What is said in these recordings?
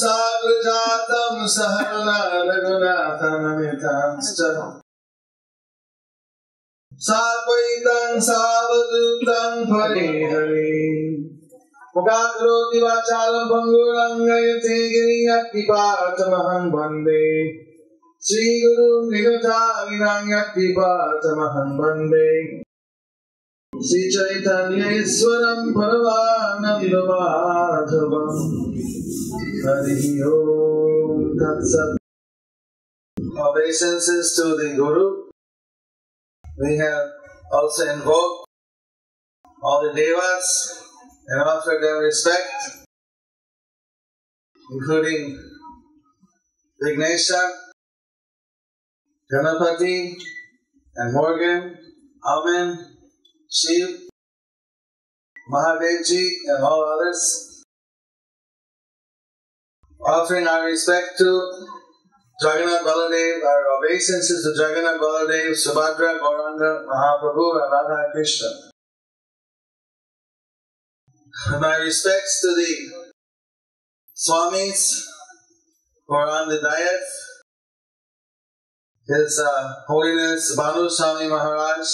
sagrajatam sahana raghunathanamitanscha Sapaitam savadutam parihari Mukakaroti vachalam pangurangayate giriyattipatamaham bande Sri Guru Nigathaginayattipatamaham bande Sri Chaitanya Iswaram Paramananda Madhavam Hari Om Tat Sat. Obeisances to the Guru. We have also invoked all the Devas and offered them respect, including Vignesha, Ganapati, and Morgan, Amen, Shiv, Mahadevji, and all others. Offering our respect to Jagannath Baladev, our obeisances to Jagannath Baladev, Subhadra, Gauranga, Mahaprabhu, and Radha Krishna. My respects to the Swamis who are on the dais. His Holiness Bhanu Swami Maharaj,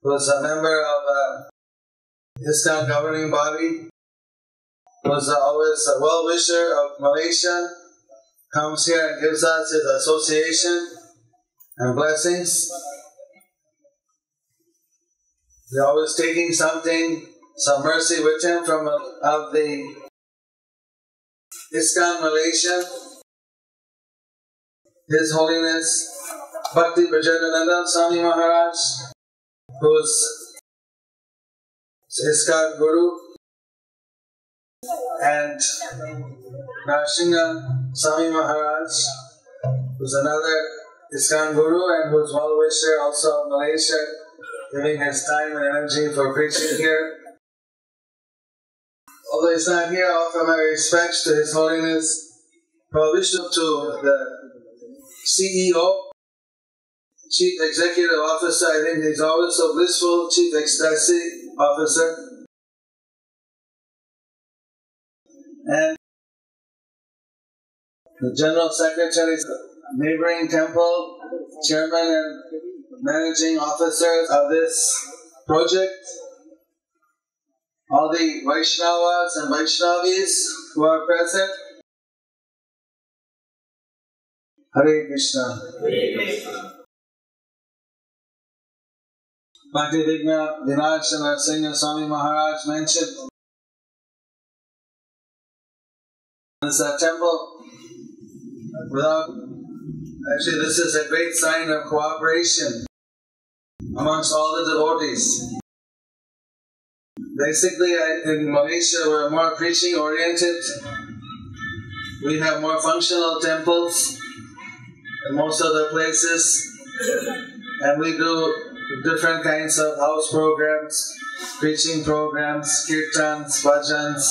who is a member of ISKCON governing body, who is always a well-wisher of Malaysia, comes here and gives us his association and blessings. He's always taking something, some mercy with him from of the ISKCON Malaysia. His Holiness Bhakti Brajananda Swami Maharaj, who is ISKCON Guru, and Narsingha Swami Maharaj, who is another ISKCON Guru and who is well-wisher also of Malaysia, giving his time and energy for preaching here. Although he's not here, I offer my respects to His Holiness Prabhu, to the CEO, Chief Executive Officer. I think he's always so blissful, Chief Ecstasy Officer. And the General Secretary, neighboring temple, Chairman and Managing Officers of this project, all the Vaishnavas and Vaishnavis who are present. Hare Krishna. Hare Krishna. Bhakti Vigna Vinayaka Narsingha Swami Maharaj mentioned this temple actually this is a great sign of cooperation amongst all the devotees. Basically, in Malaysia, we're more preaching oriented. We have more functional temples in most of the places, and we do different kinds of house programs, preaching programs, kirtans, bhajans,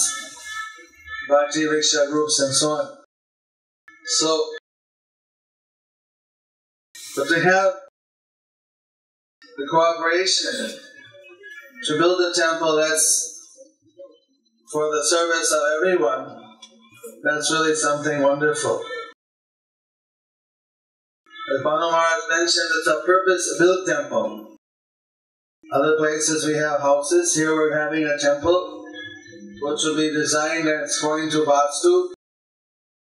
bhakti riksha groups, and so on. But to have the cooperation to build a temple that's for the service of everyone, that's really something wonderful. As Bhanu Maharaj mentioned, it's a purpose-built temple. Other places we have houses. Here we're having a temple which will be designed according to Vastu,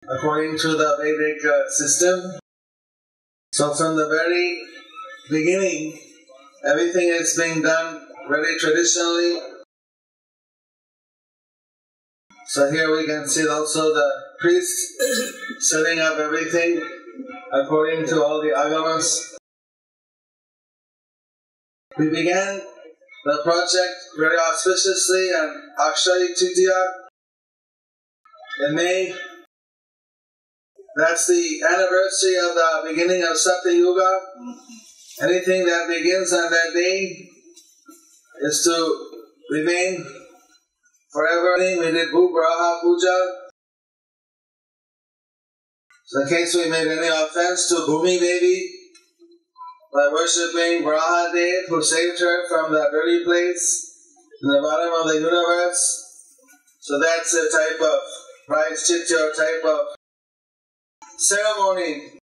according to the Vedic system. So from the very beginning, everything is being done very traditionally. So here we can see also the priests setting up everything according to all the agamas. We began the project very auspiciously on Akshaya Tritiya in May. That's the anniversary of the beginning of Satya Yuga. Anything that begins on that day is to remain forever. We did Bhubraha Puja. So in case we made any offense to Bhumi Devi by worshipping Braha Dev, who saved her from the dirty place in the bottom of the universe, so that's a type of Prayaschitya type of ceremony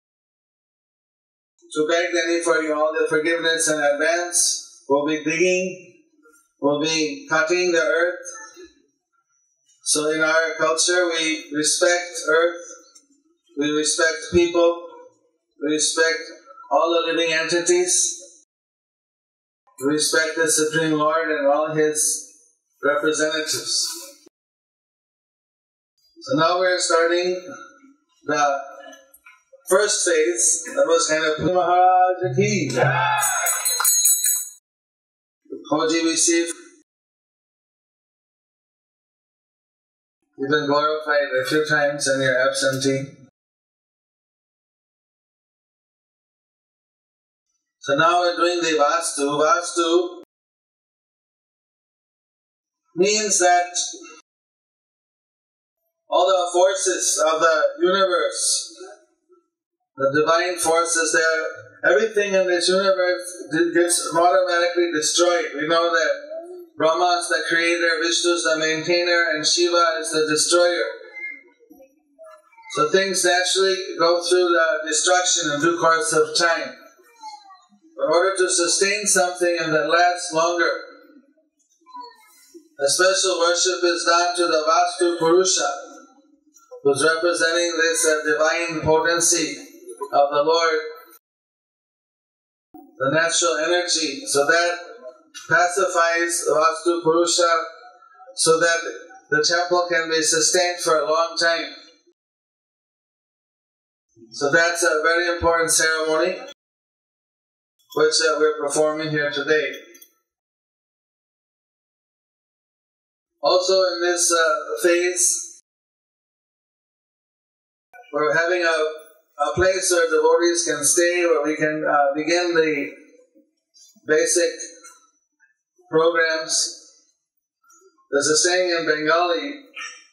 to beg any for all the forgiveness in advance. We'll be digging, we'll be cutting the earth. So in our culture we respect earth, we respect people, we respect all the living entities, we respect the Supreme Lord and all His representatives. So now we're starting the first phase. That was kind of Maharaj Ki. Koji received. You've been glorified a few times in your absentee. So now we're doing the Vastu. Vastu means that all the forces of the universe, the divine forces there, everything in this universe gets automatically destroyed. We know that Brahma is the creator, Vishnu is the maintainer, and Shiva is the destroyer. So things naturally go through the destruction in due course of time. In order to sustain something and that lasts longer, a special worship is done to the Vastu Purusha, who's representing this divine potency of the Lord, the natural energy, so that pacifies the Vastu Purusha so that the temple can be sustained for a long time. So that's a very important ceremony which we're performing here today. Also in this phase, we're having a place where devotees can stay, where we can begin the basic programs. There's a saying in Bengali,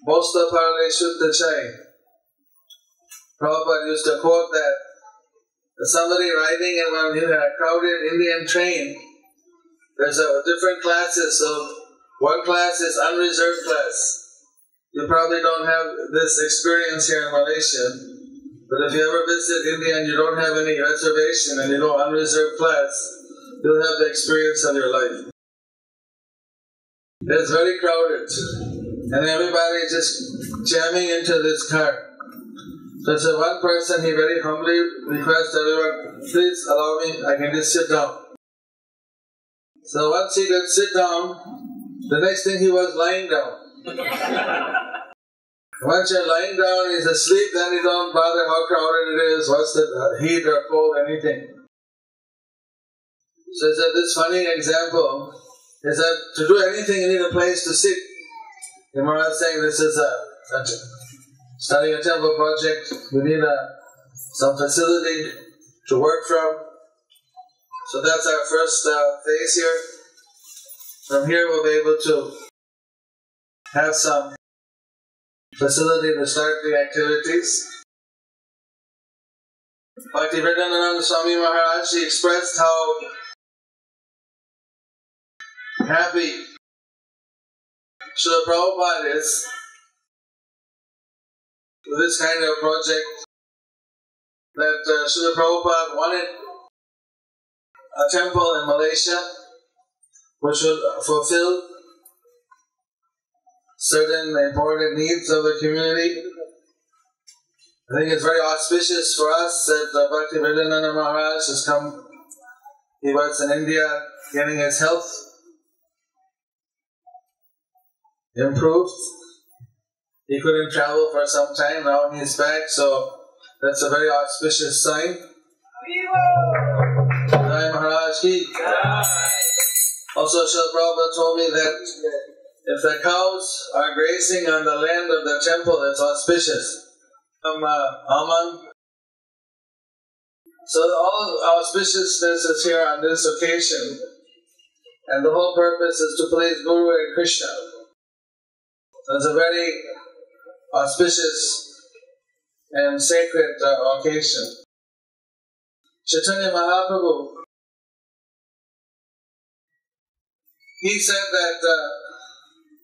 Bosta Parle Shuddha Chai. Prabhupada used to quote that somebody riding in a crowded Indian train, there's different classes. So one class is unreserved class. You probably don't have this experience here in Malaysia, but if you ever visit India and you don't have any reservation and you know unreserved class, you'll have the experience of your life. It's very crowded, and everybody is just jamming into this car. So it's one person, he very humbly requests everyone, please allow me, I can just sit down. So once he could sit down, the next thing he was lying down. Once you're lying down, he's asleep, then you don't bother how crowded it is, what's the heat or cold, anything. So it's this funny example is that to do anything you need a place to sit. The Maharaj is saying this is starting a temple project, we need some facility to work from. So that's our first phase here. From here we'll be able to have some facility to start the activities. Bhaktivinoda Swami Maharaj, he expressed how happy Srila Prabhupada is with this kind of project, that Srila Prabhupada wanted a temple in Malaysia which would fulfill certain important needs of the community. I think it's very auspicious for us that Bhaktivinoda Maharaj has come. He was in India getting his health improved. He couldn't travel for some time, now he's back, so that's a very auspicious sign. Jai Maharaj Ki. Also, Srila Prabhupada told me that if the cows are grazing on the land of the temple, it's auspicious. Aman. So all auspiciousness is here on this occasion, and the whole purpose is to please Guru and Krishna. So it's a very auspicious and sacred occasion. Chaitanya Mahaprabhu, he said that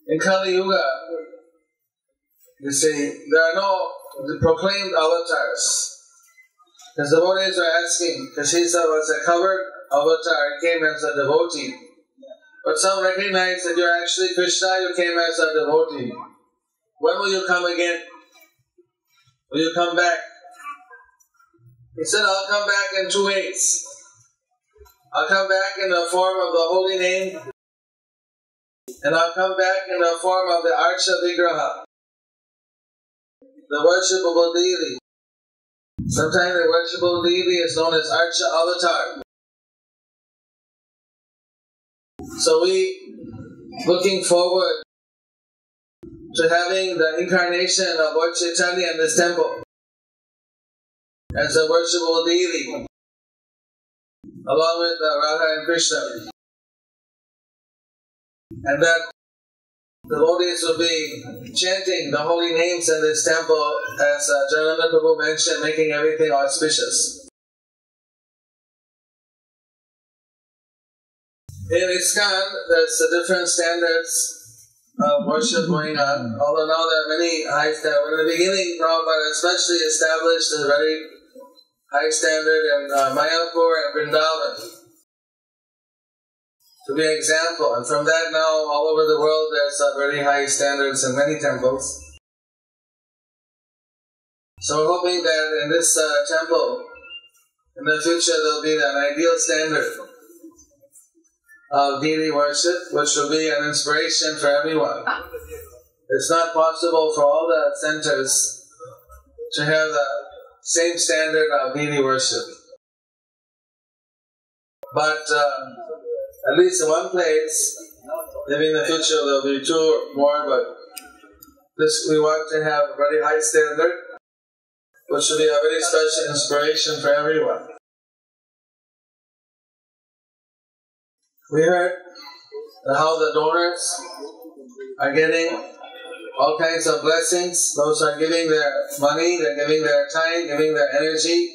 in Kali Yuga, You see, there are no proclaimed avatars. Because the devotees are asking, because he was a covered avatar, he came as a devotee. But some recognize that you're actually Krishna, you came as a devotee. When will you come again? Will you come back? He said, I'll come back in 2 ways. I'll come back in the form of the holy name, and I'll come back in the form of the Archa Vigraha, the worshipable deity. Sometimes the worshipable deity is known as Archa Avatar. So we looking forward to having the incarnation of Lord Chaitanya in this temple as a worshipable deity, along with Radha and Krishna. And that the devotees will be chanting the holy names in this temple, as Jananda Prabhu mentioned, making everything auspicious. In ISKCON, there's different standards of worship going on, although now there are many high standards. In the beginning, Prabhupada especially established a very high standard in Mayapur and Vrindavan to be an example. And from that now, all over the world, there's very high standards in many temples. So we're hoping that in this temple, in the future, there will be an ideal standard of deity worship, which will be an inspiration for everyone. It's not possible for all the centers to have the same standard of deity worship. But at least in one place, maybe in the future there will be 2 or more, but this we want to have a very high standard, which will be a very special inspiration for everyone. We heard how the donors are getting all kinds of blessings. Those are giving their money, they're giving their time, giving their energy.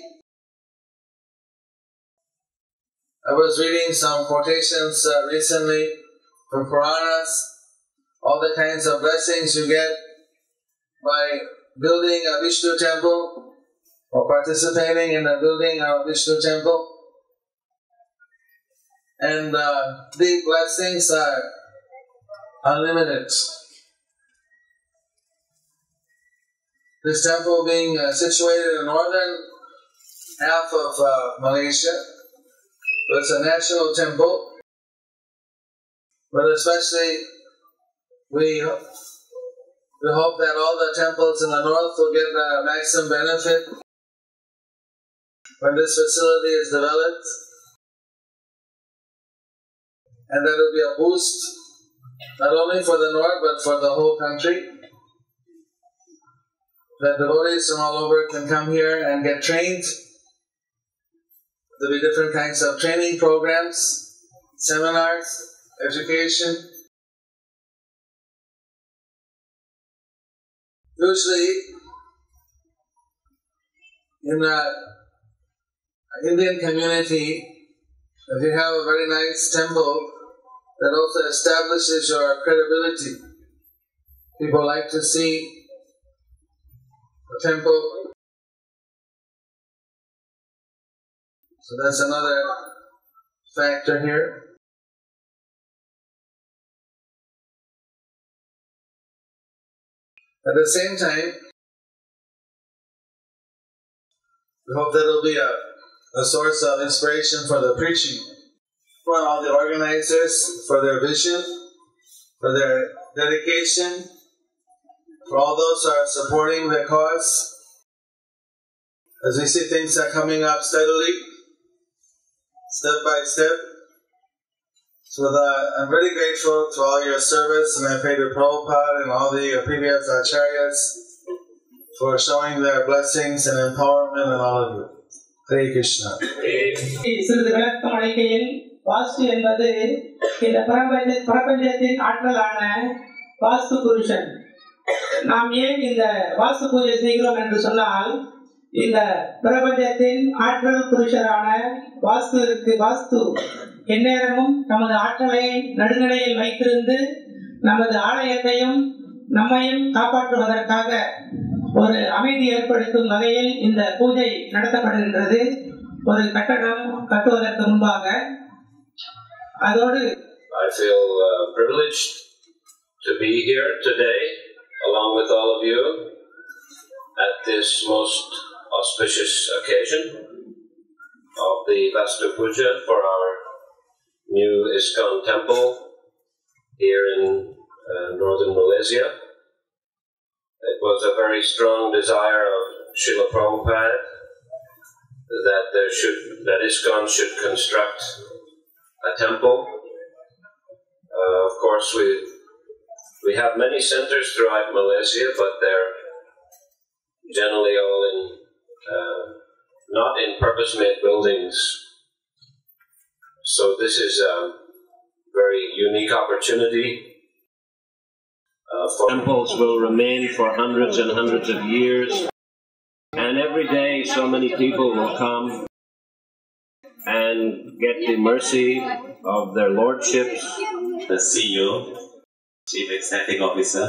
I was reading some quotations recently from Puranas, all the kinds of blessings you get by building a Vishnu temple or participating in the building of a Vishnu temple. And the blessings are unlimited. This temple being situated in the northern half of Malaysia, so it's a national temple, but especially we hope that all the temples in the north will get the maximum benefit when this facility is developed. And that will be a boost, not only for the north, but for the whole country. That devotees from all over can come here and get trained. There will be different kinds of training programs, seminars, education. Usually, in the Indian community, if you have a very nice temple, that also establishes your credibility. People like to see the temple. So that's another factor here. At the same time, we hope that it will be a source of inspiration for the preaching. For all the organizers, for their vision, for their dedication, for all those who are supporting the cause. As we see things are coming up steadily, step by step. So I'm very grateful to all your service, and I pray to Prabhupada and all the previous acharyas for showing their blessings and empowerment and all of you. Hare Krishna. வாஸ்து என்பது இந்த பிரபஞ்சத்தின் ஆற்றலான வாஸ்து புருஷன். நாம் ஏன் இந்த வாஸ்து பூஜை செய்கிறோம் என்று சொன்னால், இந்த பிரபஞ்சத்தின் ஆற்றல் புருஷரான வாஸ்து எந்நேரமும் நமது ஆற்றலை நடுநிலையில் வைத்திருந்து நமது ஆலயத்தையும் நம்மையும் காப்பாற்றுவதற்காக ஒரு அமைதி ஏற்படுத்தும் வகையில் இந்த பூஜை நடத்தப்படுகின்றது. ஒரு கட்டடம் கட்டுவதற்கு முன்பாக அதோடு I feel privileged to be here today along with all of you at this most auspicious occasion of the Vastu Puja for our new ISKCON temple here in northern Malaysia. It was a very strong desire of Srila Prabhupada that ISKCON should construct a temple. Of course, we have many centers throughout Malaysia, but they're generally all in not in purpose-made buildings. So this is a very unique opportunity. Temples will remain for hundreds and hundreds of years, and every day so many people will come and get the mercy of their lordships. The CEO, Chief Executive Officer,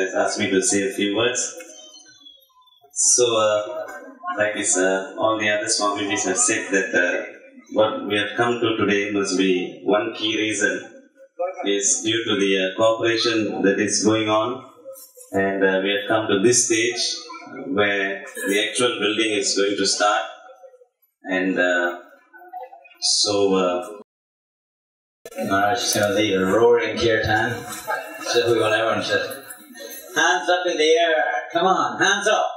has asked me to say a few words. So, like this, all the other Swamiji's have said that what we have come to today must be one key reason is due to the cooperation that is going on, and we have come to this stage where the actual building is going to start, and Maharaj is going to lead a roaring kirtan. So we're going to everyone say, hands up in the air, come on, hands up.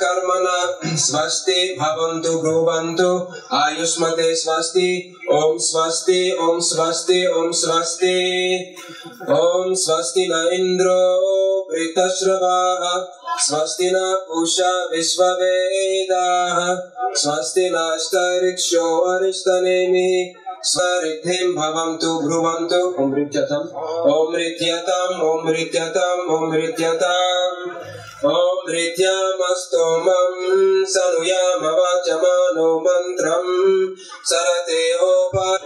कर्मणा स्वस्ति भवन्तु ब्रुवन्तु आयुष्मते स्वस्ति ओम स्वस्ति ओम स्वस्ति ओम स्वस्ति ओम स्वस्ति न इंद्रो वृतश्रवाः स्वस्ति न पूषा विश्ववेदाः स्वस्ति नस्तरिक्षो अरिष्टनेमिः स्वरिद्धिं भवन्तु ब्रुवन्तु ओम ऋत्यताम् ओम ऋत्यताम् ओम ऋत्यताम् ओम ऋत्यताम् Om Dhrityamastomam Sanuyama Vachamano Mantram Sarate Opa.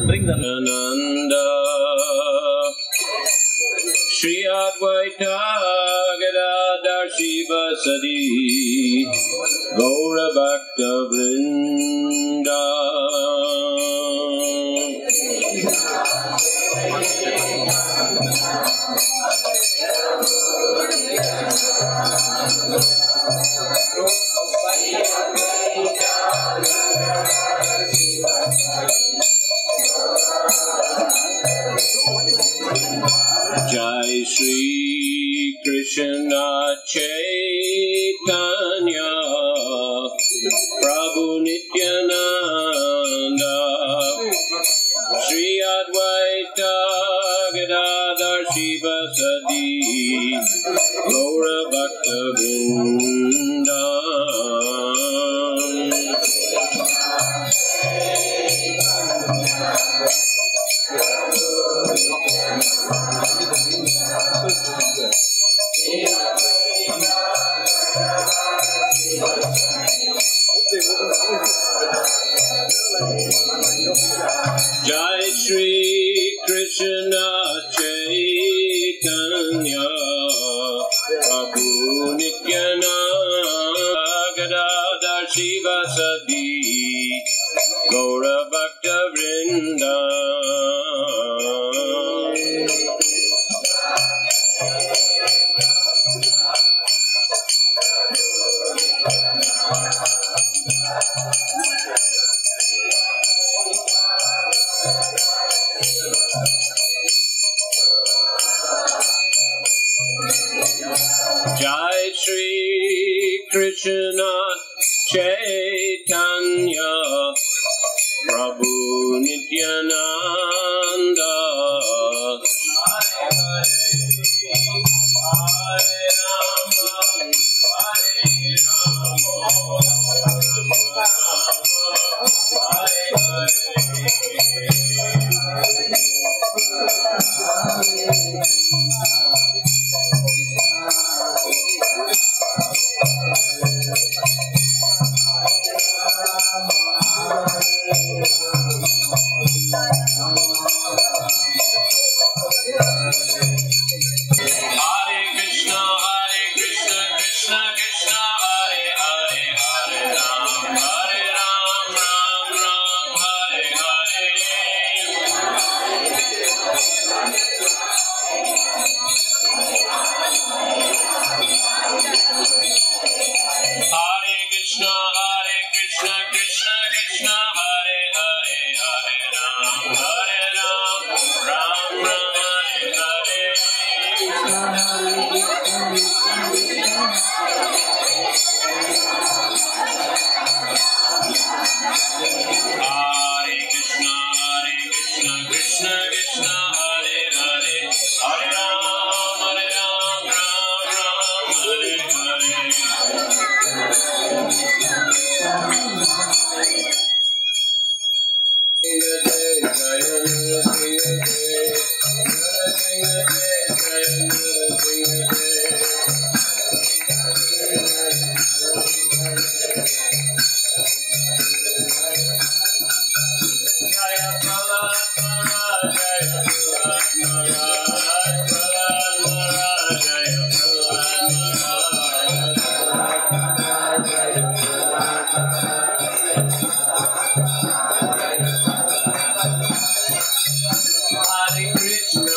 Bring them. Ananda Shri Advaita Gadadhar Shiva Sadi Gaura Bhakta Vrinda Jai Shri Krishna Chaitanya Prabhu Nityananda Shri Advaita Gadadhar Shiva Sadi Gaura Bhakta Vrinda Jai Shri Krishna Chaitanya Prabhu Nityananda Gadadhar Shiva Sadi Gaura Bhakta Vrinda Jai Shri Krishna Chaitanya Prabhu Nityananda Hare Krishna,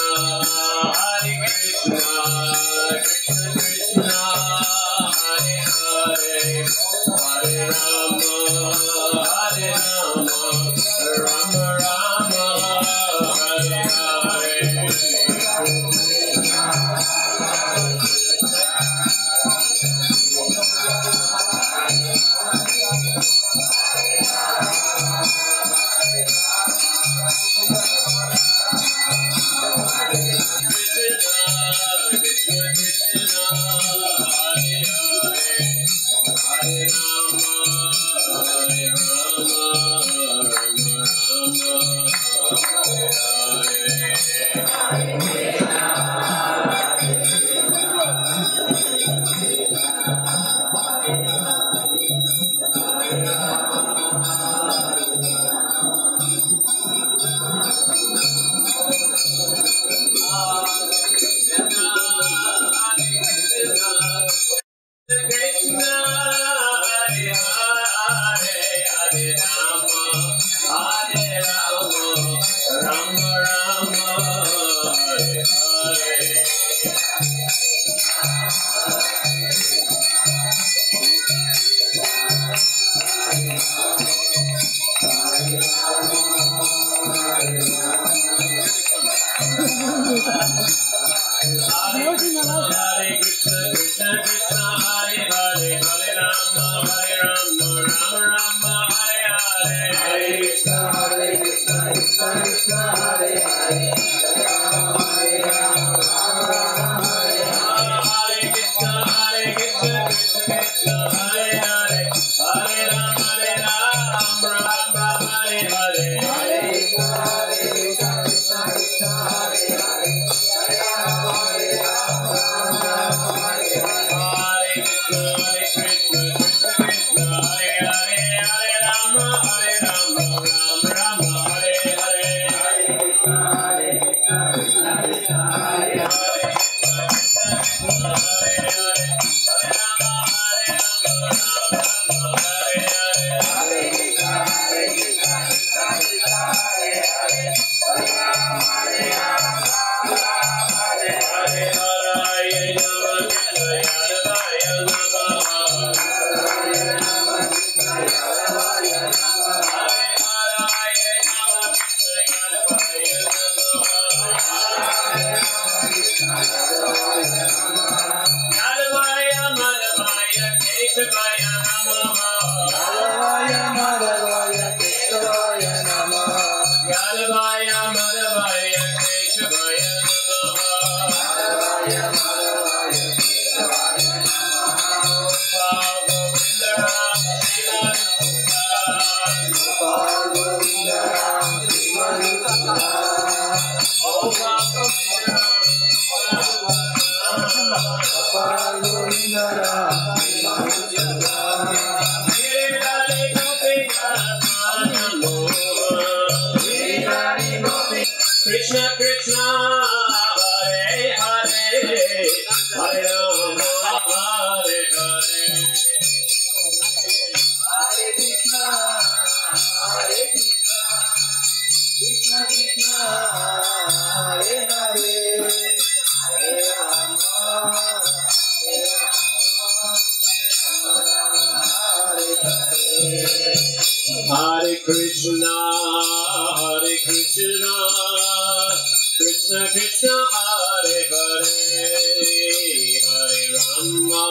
Krishna Krishna Hare Hare Hare Rama Hare Hare Hare Krishna Hare Krishna Krishna Krishna Hare Hare Hare Rama Hare Hare Hare Krishna Hare Krishna Krishna Krishna Hare Hare Hare Rama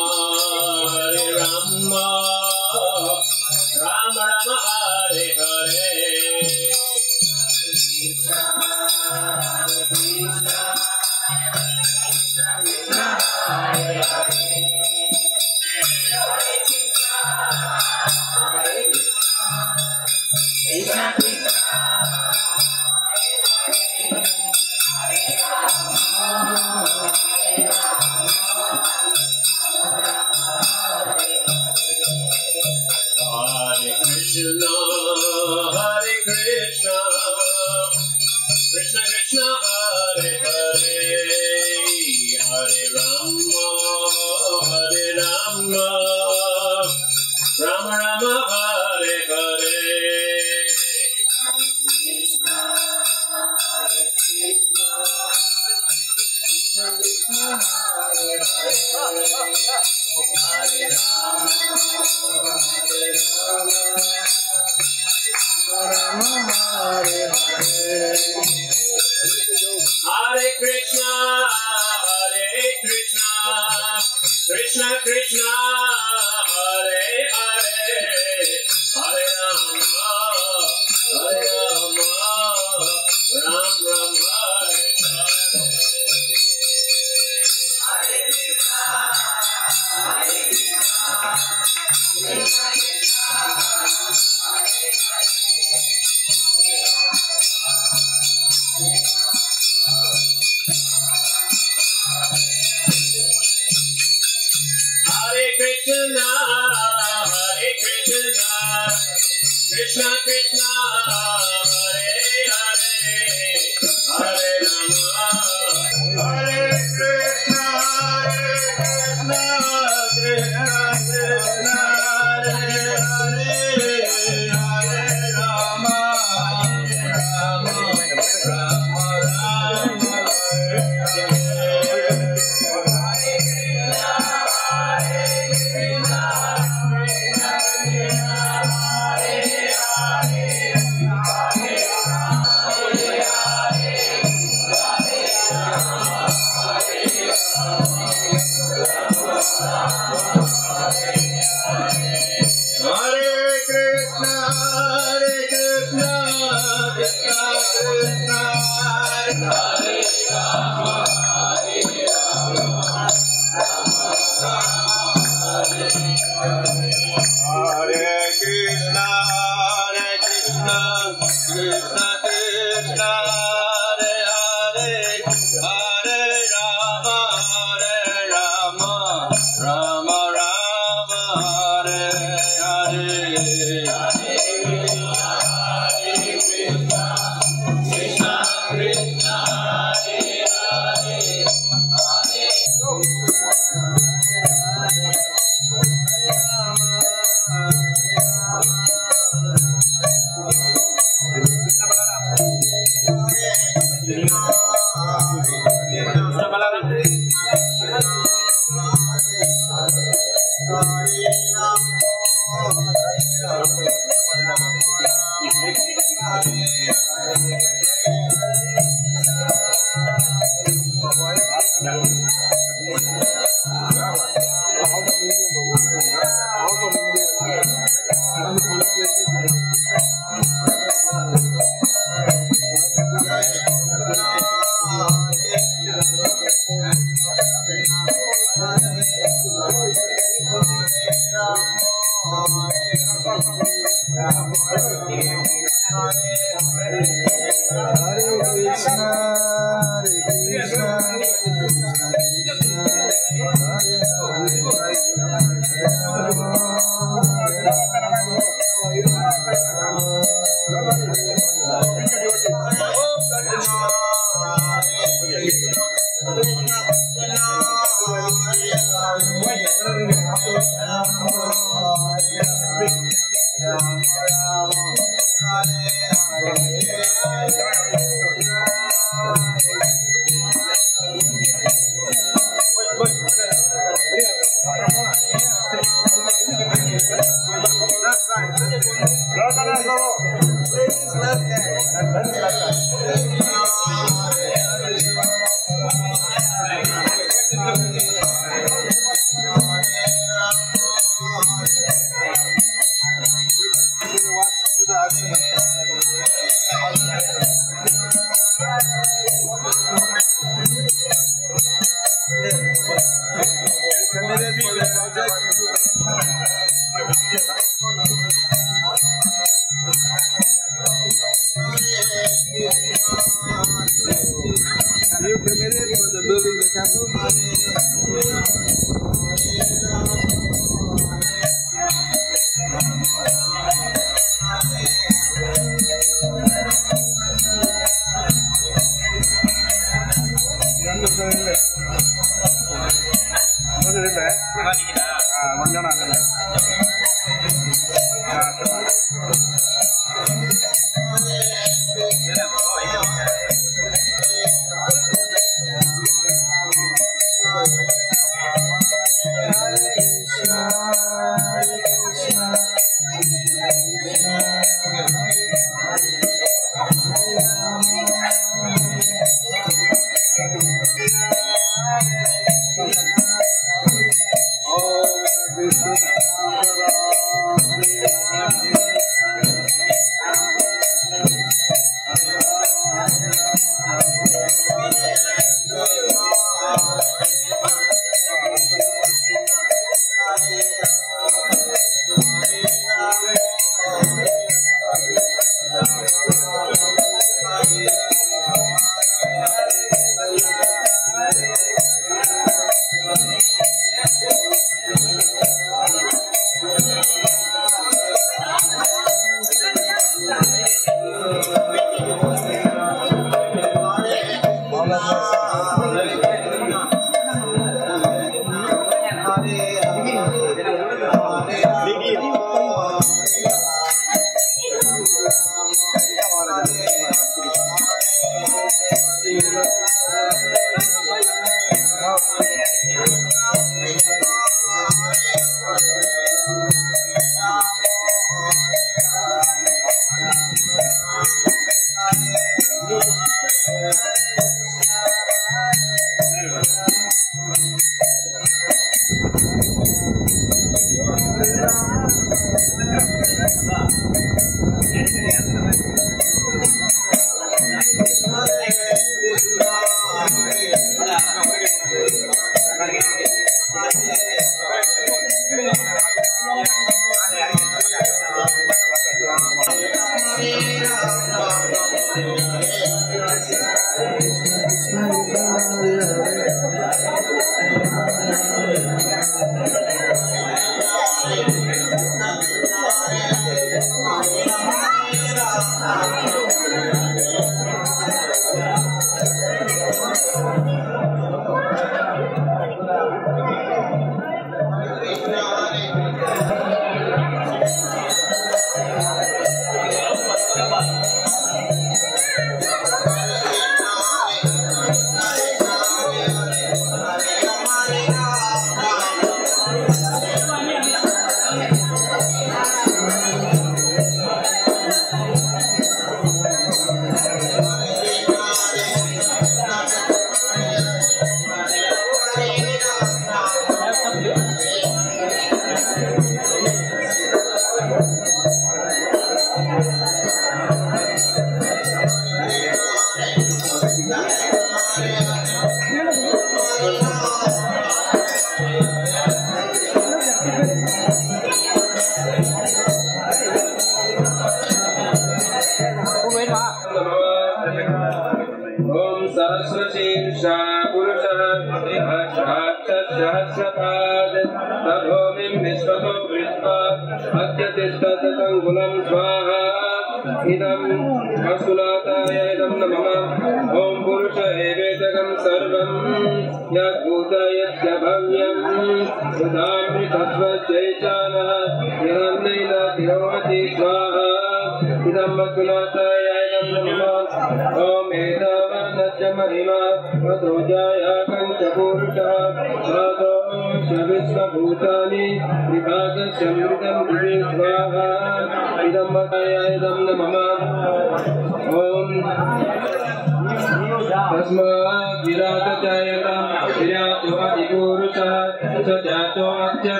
Rama Rama Hare Hare Krishna Hare Krishna Krishna Krishna Hare Hare Krishna Krishna Krishna Krishna Hare Hare Hare Rama Rama Rama Hare Hare Krishna Hare Krishna Krishna Krishna Hare Hare Hare Rama Rama Hare Hare Hare Krishna Krishna Krishna Hare Hare Hare Rama Ram Ram Hare Hare Hare Krishna Krishna Krishna Hare Hare Krishna Krishna Krishna Hare Hare Hare Rama Hare Krishna Krishna Krishna Hare Hare Hare Rama Hare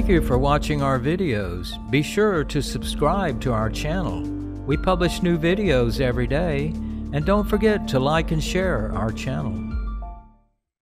Thank you for watching our videos. Be sure to subscribe to our channel. We publish new videos every day, and don't forget to like and share our channel.